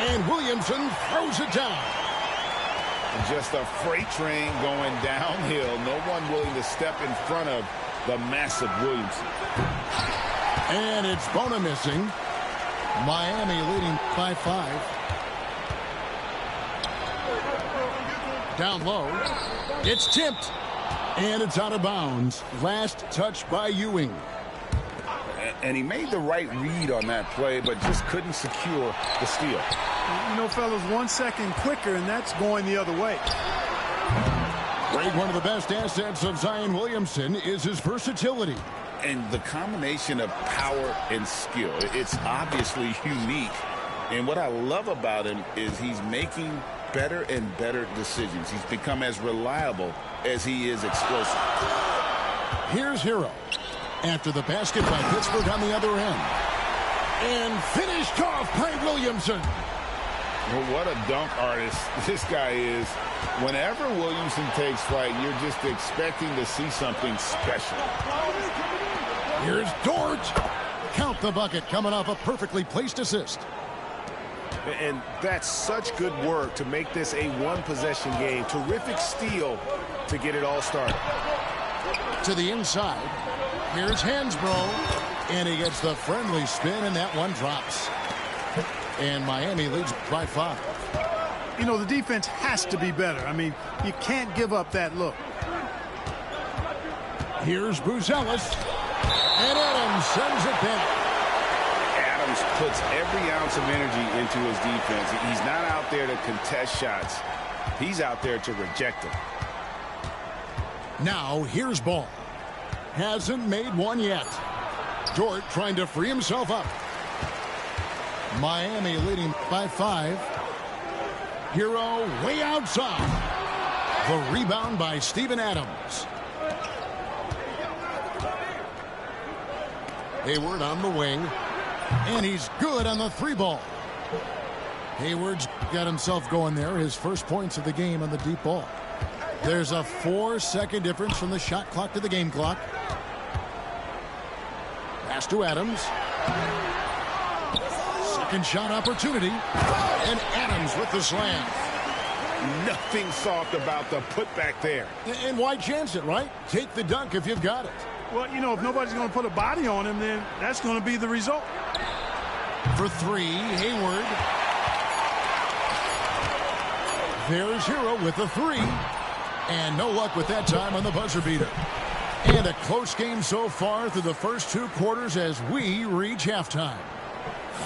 And Williamson throws it down. Just a freight train going downhill. No one willing to step in front of the massive Williamson. And it's Bona missing. Miami leading by 5. Down low. It's tipped. And it's out of bounds. Last touch by Ewing. And he made the right read on that play, but just couldn't secure the steal. You know, fellas, 1 second quicker, and that's going the other way. Greg, one of the best assets of Zion Williamson is his versatility. And the combination of power and skill, it's obviously unique. And what I love about him is he's making better and better decisions. He's become as reliable as he is explosive. Here's Hero. After the basket by Pittsburgh on the other end. And finished off by Williamson. Well, what a dunk artist this guy is. Whenever Williamson takes flight, you're just expecting to see something special. Here's Dort. Count the bucket coming off a perfectly placed assist. And that's such good work to make this a one-possession game. Terrific steal to get it all started. To the inside. Here's Hansbrough. And he gets the friendly spin, and that one drops. And Miami leads by 5. You know, the defense has to be better. I mean, you can't give up that look. Here's Buzelis. And Adams sends it back. Adams puts every ounce of energy into his defense. He's not out there to contest shots. He's out there to reject them. Now, here's Ball. Hasn't made one yet. Dort trying to free himself up. Miami leading by 5. Hero way outside. The rebound by Steven Adams. Hayward on the wing. And he's good on the 3-ball. Hayward's got himself going there. His first points of the game on the deep ball. There's a 4-second difference from the shot clock to the game clock. Pass to Adams. Second shot opportunity. And Adams with the slam. Nothing soft about the putback there. And why chance it, right? Take the dunk if you've got it. Well, you know, if nobody's going to put a body on him, then that's going to be the result. For 3, Hayward. There's Hero with the 3. And no luck with that time on the buzzer beater. And a close game so far through the first 2 quarters as we reach halftime.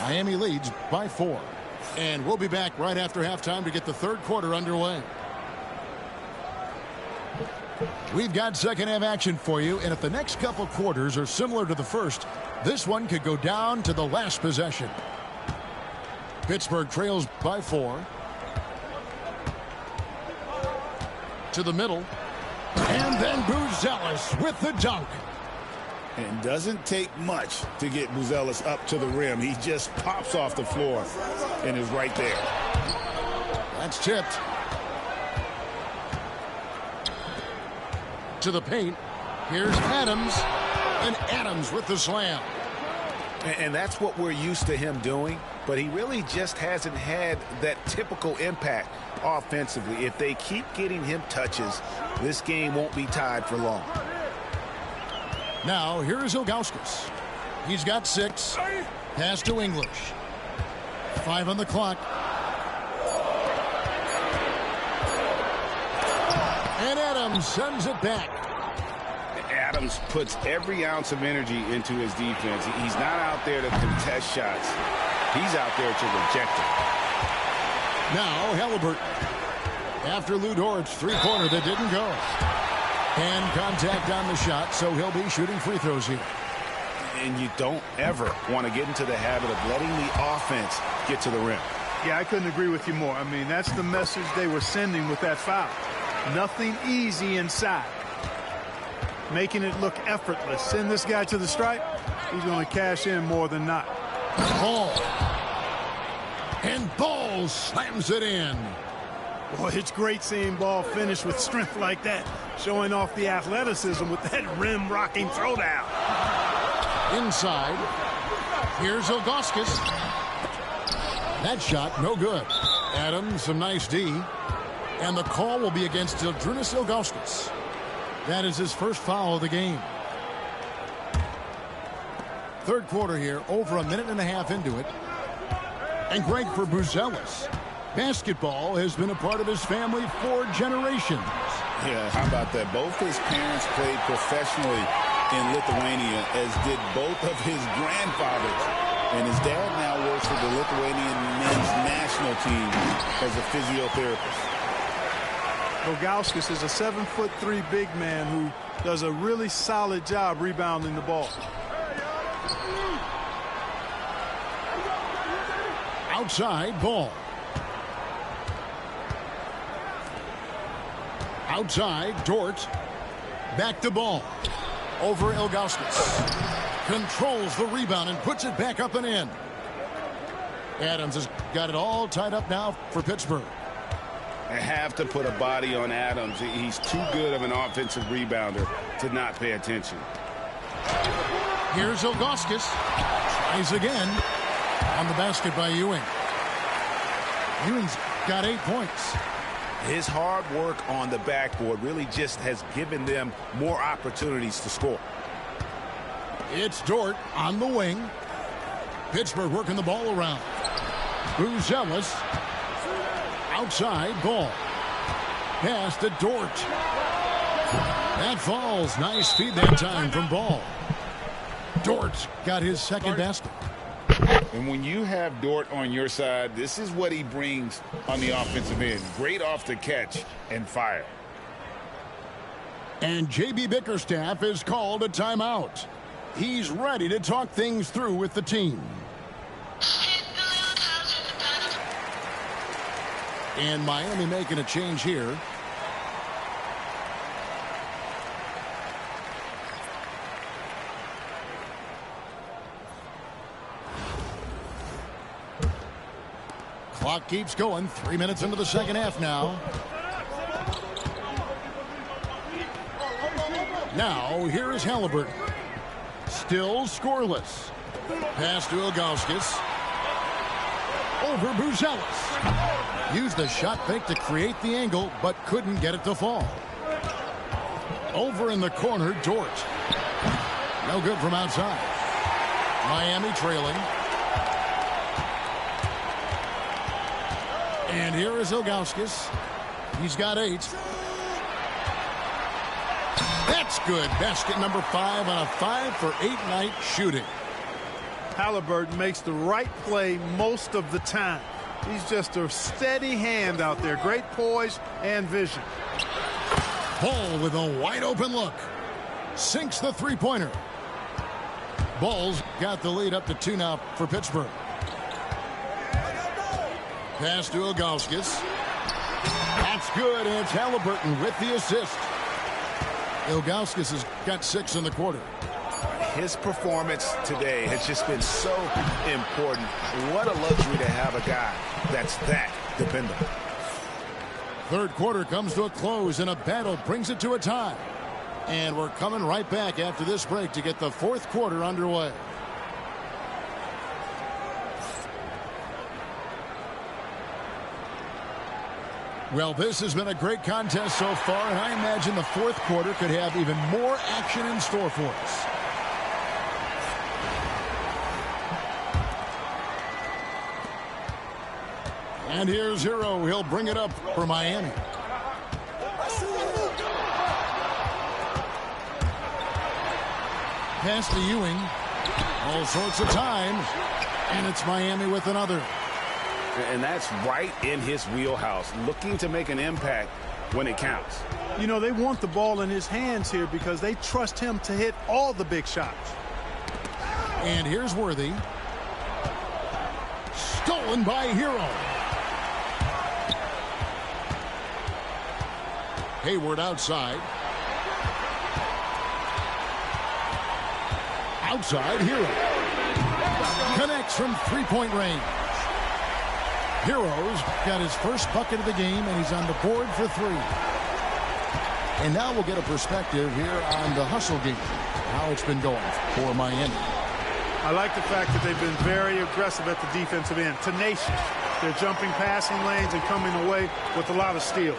Miami leads by 4. And we'll be back right after halftime to get the third quarter underway. We've got second half action for you, and if the next couple quarters are similar to the first, this one could go down to the last possession. Pittsburgh trails by 4. To the middle. And then Buzelis with the dunk. And doesn't take much to get Buzelis up to the rim. He just pops off the floor and is right there. That's tipped. To the paint. Here's Adams. And Adams with the slam. And that's what we're used to him doing, but he really just hasn't had that typical impact offensively. If they keep getting him touches, this game won't be tied for long. Now, here's Ilgauskas. He's got 6. Pass to English. 5 on the clock. And Adams sends it back. Adams puts every ounce of energy into his defense. He's not out there to contest shots. He's out there to reject them. Now, Halliburton. After Lou Dort's three-pointer that didn't go. And contact on the shot, so he'll be shooting free throws here. And you don't ever want to get into the habit of letting the offense get to the rim. Yeah, I couldn't agree with you more. I mean, that's the message they were sending with that foul. Nothing easy inside. Making it look effortless. Send this guy to the stripe, he's going to cash in more than not. Ball. And Ball slams it in. Boy, it's great seeing Ball finish with strength like that, showing off the athleticism with that rim-rocking throwdown. Inside. Here's Ilgauskas. That shot, no good. Adams, some nice D. And the call will be against Zydrunas Ilgauskas. That is his first foul of the game. Third quarter here, over a minute and a half into it. And Greg, for Buzelis, basketball has been a part of his family for generations. Yeah, how about that? Both his parents played professionally in Lithuania, as did both of his grandfathers. And his dad now works for the Lithuanian men's national team as a physiotherapist. Ilgauskas is a 7'3" big man who does a really solid job rebounding the ball. Outside, Ball. Outside, Dort. Back to Ball. Over Ilgauskas. Controls the rebound and puts it back up and in. Adams has got it all tied up now for Pittsburgh. I have to put a body on Adams. He's too good of an offensive rebounder to not pay attention. Here's Ilgauskas. Tries again. On the basket by Ewing. Ewing's got 8 points. His hard work on the backboard really just has given them more opportunities to score. It's Dort on the wing. Pittsburgh working the ball around. Buzelis. Outside, Ball. Pass to Dort. That falls. Nice feed that time from Ball. Dort got his second basket. And when you have Dort on your side, this is what he brings on the offensive end. Great off the catch and fire. And J.B. Bickerstaff has called a timeout. He's ready to talk things through with the team. And Miami making a change here. Clock keeps going. 3 minutes into the second half now. Now, here is Halliburton. Still scoreless. Pass to Ilgauskas. Over Buzelis. Used the shot fake to create the angle, but couldn't get it to fall. Over in the corner, Dort. No good from outside. Miami trailing. And here is Ilgauskas. He's got 8. That's good. Basket number 5 on a 5-for-8 night shooting. Halliburton makes the right play most of the time. He's just a steady hand out there. Great poise and vision. Ball with a wide open look. Sinks the three-pointer. Bulls got the lead up to 2 now for Pittsburgh. Pass to Ilgauskas. That's good, and it's Halliburton with the assist. Ilgauskas has got 6 in the quarter. His performance today has just been so important. What a luxury to have a guy that's that dependable. Third quarter comes to a close, and a battle brings it to a tie. And we're coming right back after this break to get the fourth quarter underway. Well, this has been a great contest so far, and I imagine the fourth quarter could have even more action in store for us. And here's Hero. He'll bring it up for Miami. Pass to Ewing. All sorts of time. And it's Miami with another. And that's right in his wheelhouse, looking to make an impact when it counts. You know, they want the ball in his hands here because they trust him to hit all the big shots. And here's Worthy. Stolen by Hero. Hayward outside. Outside, Hero. Connects from three-point range. Hero's got his first bucket of the game, and he's on the board for 3. And now we'll get a perspective here on the hustle game, how it's been going for Miami. I like the fact that they've been very aggressive at the defensive end, tenacious. They're jumping passing lanes and coming away with a lot of steals.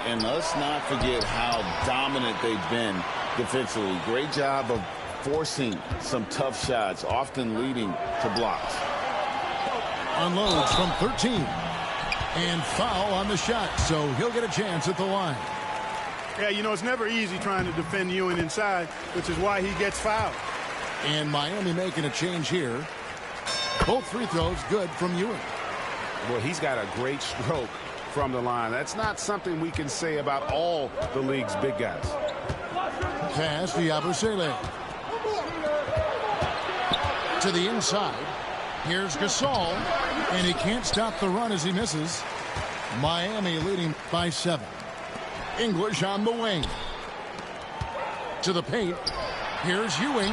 And let's not forget how dominant they've been defensively. Great job of forcing some tough shots, often leading to blocks. Unloads from 13. And foul on the shot, so he'll get a chance at the line. Yeah, you know, it's never easy trying to defend Ewing inside, which is why he gets fouled. And Miami making a change here. Both free throws good from Ewing. Well, he's got a great stroke from the line. That's not something we can say about all the league's big guys. Pass to Yabusele. To the inside. Here's Gasol. And he can't stop the run as he misses. Miami leading by 7. English on the wing. To the paint. Here's Ewing.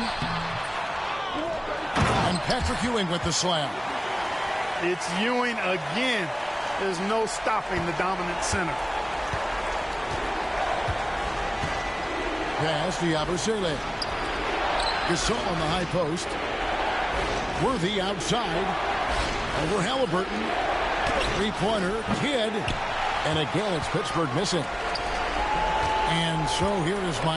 And Patrick Ewing with the slam. It's Ewing again. There's no stopping the dominant center. Pass to Yabusele. Gasol on the high post. Worthy outside. Over Halliburton. Three-pointer. Kidd. And again, it's Pittsburgh missing. And so here is my